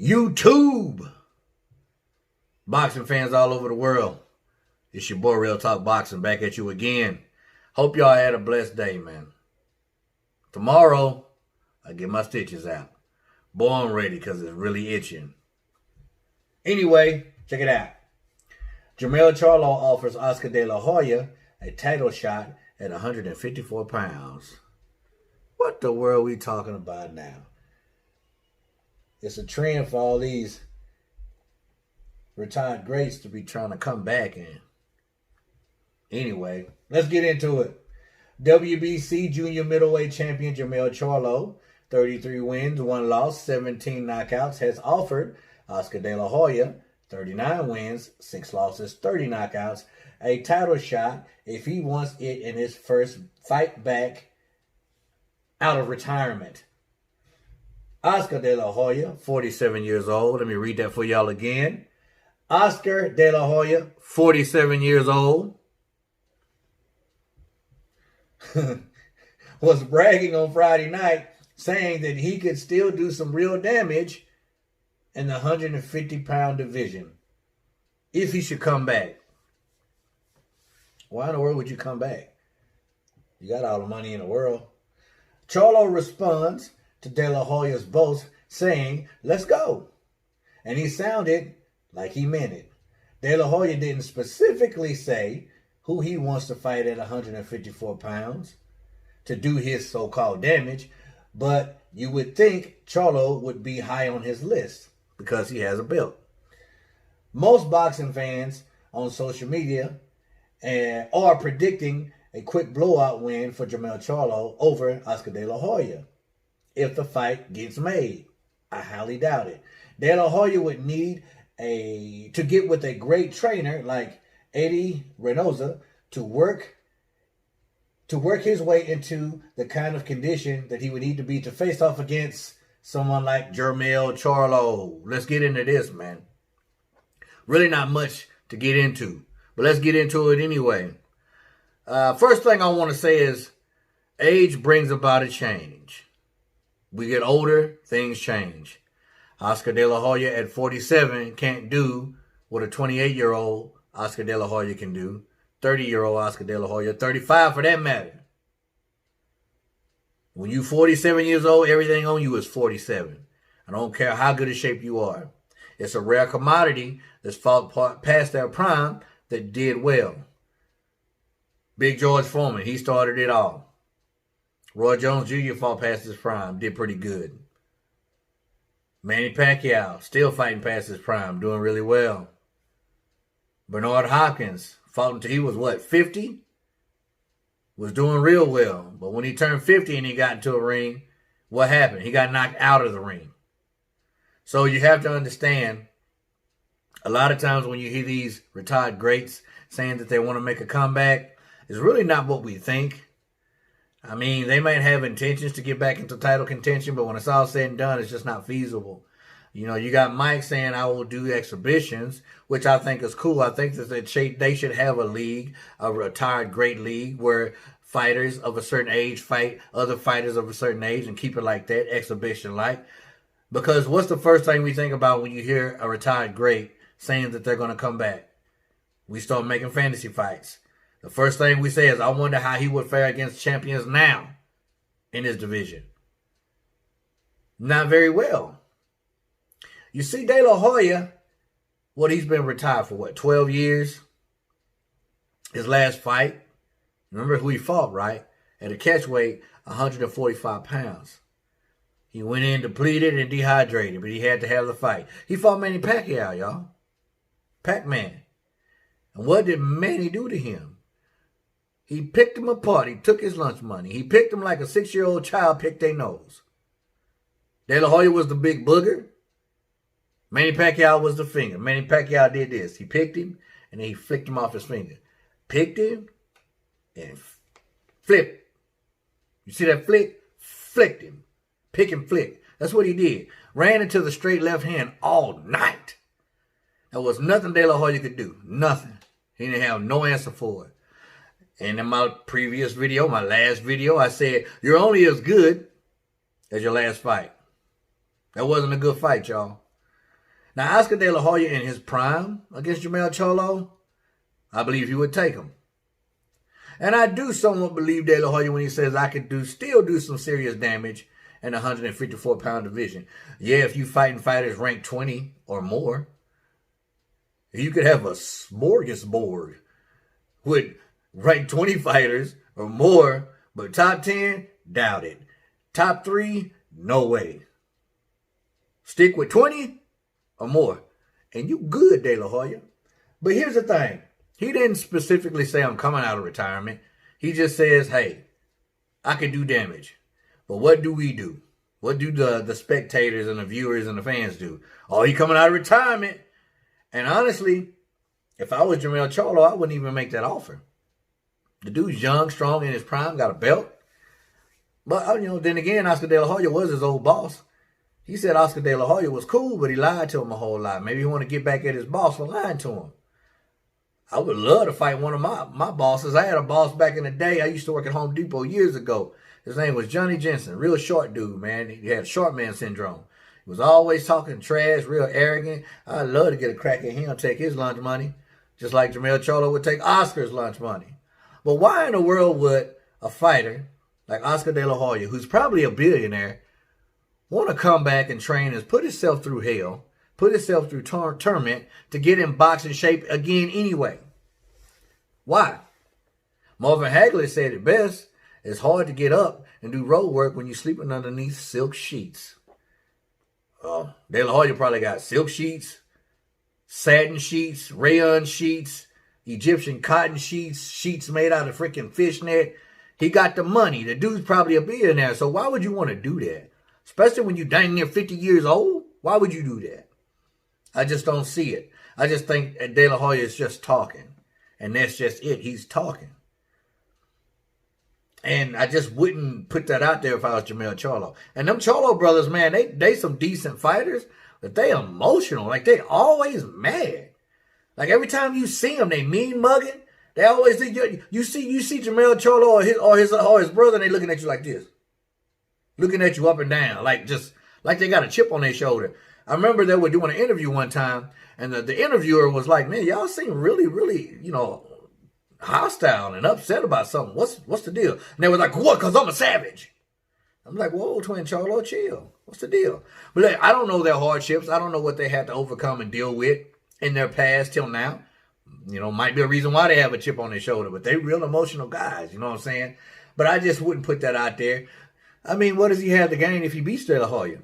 YouTube. Boxing fans all over the world. It's your boy Real Talk Boxing back at you again. Hope y'all had a blessed day, man. Tomorrow, I get my stitches out. Boy, I'm ready because it's really itching. Anyway, check it out. Jermell Charlo offers Oscar De La Hoya a title shot at 154 pounds. What the world are we talking about now? It's a trend for all these retired greats to be trying to come back in. Anyway, let's get into it. WBC junior middleweight champion Jermell Charlo, 33 wins, 1 loss, 17 knockouts, has offered Oscar De La Hoya, 39 wins, 6 losses, 30 knockouts, a title shot if he wants it in his first fight back out of retirement. Oscar De La Hoya, 47 years old. Let me read that for y'all again. Oscar De La Hoya, 47 years old, was bragging on Friday night, saying that he could still do some real damage in the 150-pound division if he should come back. Why in the world would you come back? You got all the money in the world. Charlo responds to De La Hoya's boast, saying, "Let's go." And he sounded like he meant it. De La Hoya didn't specifically say who he wants to fight at 154 pounds to do his so-called damage, but you would think Charlo would be high on his list because he has a belt. Most boxing fans on social media are predicting a quick blowout win for Jermell Charlo over Oscar De La Hoya if the fight gets made. I highly doubt it. De La Hoya would need to get with a great trainer like Eddie Reynoso to work his way into the kind of condition that he would need to be to face off against someone like Jermell Charlo. Let's get into this, man. Really not much to get into, but let's get into it anyway. First thing I want to say is age brings about a change. We get older, things change. Oscar De La Hoya at 47 can't do what a 28-year-old Oscar De La Hoya can do. 30-year-old Oscar De La Hoya, 35 for that matter. When you 47 years old, everything on you is 47. I don't care how good a shape you are. It's a rare commodity that's fought past their prime that did well. Big George Foreman, he started it all. Roy Jones Jr. fought past his prime, did pretty good. Manny Pacquiao, still fighting past his prime, doing really well. Bernard Hopkins fought until he was, 50? Was doing real well. But when he turned 50 and he got into a ring, what happened? He got knocked out of the ring. So you have to understand, a lot of times when you hear these retired greats saying that they want to make a comeback, it's really not what we think. I mean, they might have intentions to get back into title contention, but when it's all said and done, it's just not feasible. You know, you got Mike saying, I will do exhibitions, which I think is cool. I think that they should have a league, a retired great league, where fighters of a certain age fight other fighters of a certain age and keep it like that, exhibition-like. Because what's the first thing we think about when you hear a retired great saying that they're going to come back? We start making fantasy fights. The first thing we say is, I wonder how he would fare against champions now in his division. Not very well. You see, De La Hoya, he's been retired for 12 years? His last fight, remember who he fought, right? At a catch weight, 145 pounds. He went in depleted and dehydrated, but he had to have the fight. He fought Manny Pacquiao, y'all. Pac-Man. And what did Manny do to him? He picked him apart. He took his lunch money. He picked him like a 6-year-old child picked their nose. De La Hoya was the big booger. Manny Pacquiao was the finger. Manny Pacquiao did this. He picked him, and then he flicked him off his finger. Picked him, and flipped. You see that flick? Flicked him. Pick and flick. That's what he did. Ran into the straight left hand all night. There was nothing De La Hoya could do. Nothing. He didn't have no answer for it. And in my previous video, my last video, I said, you're only as good as your last fight. That wasn't a good fight, y'all. Now, Oscar De La Hoya in his prime against Jermell Charlo, I believe he would take him. And I do somewhat believe De La Hoya when he says I could still do some serious damage in the 154-pound division. Yeah, if you fighting fighters ranked 20 or more, you could have a smorgasbord with ranked 20 fighters or more, but top 10, doubt it. Top 3, no way. Stick with 20 or more, and you good, De La Hoya. But here's the thing. He didn't specifically say I'm coming out of retirement. He just says, hey, I can do damage. But what do we do? What do the spectators and the viewers and the fans do? Oh, he coming out of retirement. And honestly, if I was Jermell Charlo, I wouldn't even make that offer. The dude's young, strong, in his prime, got a belt. But, then again, Oscar De La Hoya was his old boss. He said Oscar De La Hoya was cool, but he lied to him a whole lot. Maybe he want to get back at his boss for lying to him. I would love to fight one of my bosses. I had a boss back in the day. I used to work at Home Depot years ago. His name was Johnny Jensen. Real short dude, man. He had short man syndrome. He was always talking trash, real arrogant. I'd love to get a crack at him, take his lunch money, just like Jermell Charlo would take Oscar's lunch money. But why in the world would a fighter like Oscar De La Hoya, who's probably a billionaire, want to come back and train and put himself through hell, put himself through torment to get in boxing shape again anyway? Why? Marvin Hagler said it best. It's hard to get up and do road work when you're sleeping underneath silk sheets. De La Hoya probably got silk sheets, satin sheets, rayon sheets, Egyptian cotton sheets, sheets made out of freaking fishnet. He got the money. The dude's probably a billionaire. So why would you want to do that? Especially when you're dang near 50 years old. Why would you do that? I just don't see it. I just think De La Hoya is just talking. And that's just it. He's talking. And I just wouldn't put that out there if I was Jermell Charlo. And them Charlo brothers, man, they some decent fighters, but they emotional. Like, they always mad. Like, every time you see them, they mean mugging. They always think you see Jermell Charlo or his brother, and they looking at you like this. Looking at you up and down. Like they got a chip on their shoulder. I remember they were doing an interview one time, and the interviewer was like, man, y'all seem really, really, hostile and upset about something. What's the deal? And they were like, what? Because I'm a savage. I'm like, whoa, Twin Charlo, chill. What's the deal? But look, I don't know their hardships. I don't know what they had to overcome and deal with in their past till now. Might be a reason why they have a chip on their shoulder, but they real emotional guys, you know what I'm saying? But I just wouldn't put that out there. I mean, what does he have to gain if he beats De La Hoya?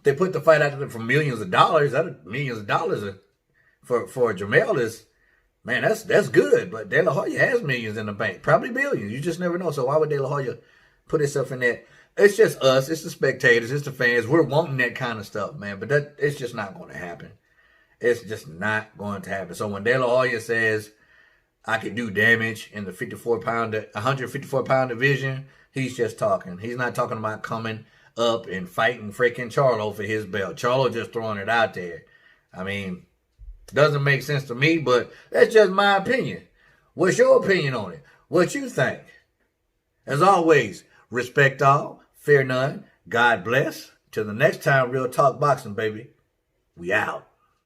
They put the fight out there for millions of dollars. Millions of dollars for Jermell is, man, that's good. But De La Hoya has millions in the bank, probably billions. You just never know. So why would De La Hoya put himself in that? It's just us. It's the spectators. It's the fans. We're wanting that kind of stuff, man. But it's just not going to happen. It's just not going to happen. So when De La Hoya says I could do damage in the 154-pound division, he's just talking. He's not talking about coming up and fighting freaking Charlo for his belt. Charlo just throwing it out there. I mean, doesn't make sense to me, but that's just my opinion. What's your opinion on it? What you think? As always, respect all, fear none, God bless. Till the next time, Real Talk Boxing, baby. We out.